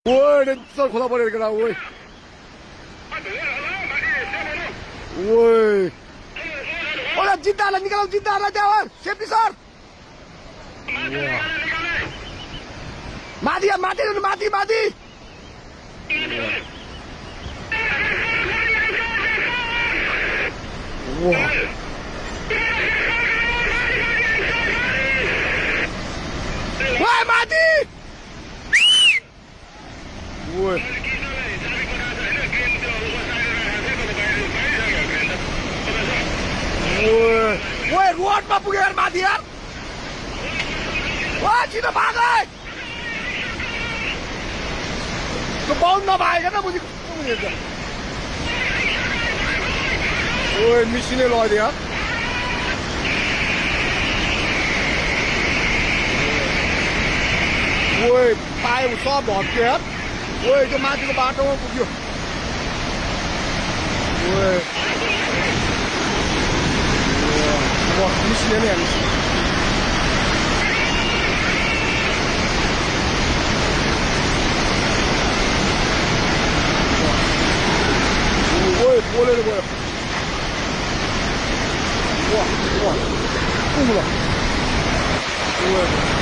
喂，这这खोला परेको केटा喂。喂。ओला जिद्दालाई निकालौ जिद्दालाई त्यहाँ safety sir. माथि माथि माथि माथि। वाह। वाह माथि। Ui. Ui. Ui, road mà punya air mati ya. Wah, छिटो भाग है. त्यो बाउन्ड नभएन ना मुझे कस्तो ओए मिसिनै लगिदियो यार. ओए पाए सब भत्क्यो यार. ओए त्यो माथिको बाटोमा पुग्यो. ओए मिसिने नै हामी. ओए बोलेर गयो. वाह वाह. ओए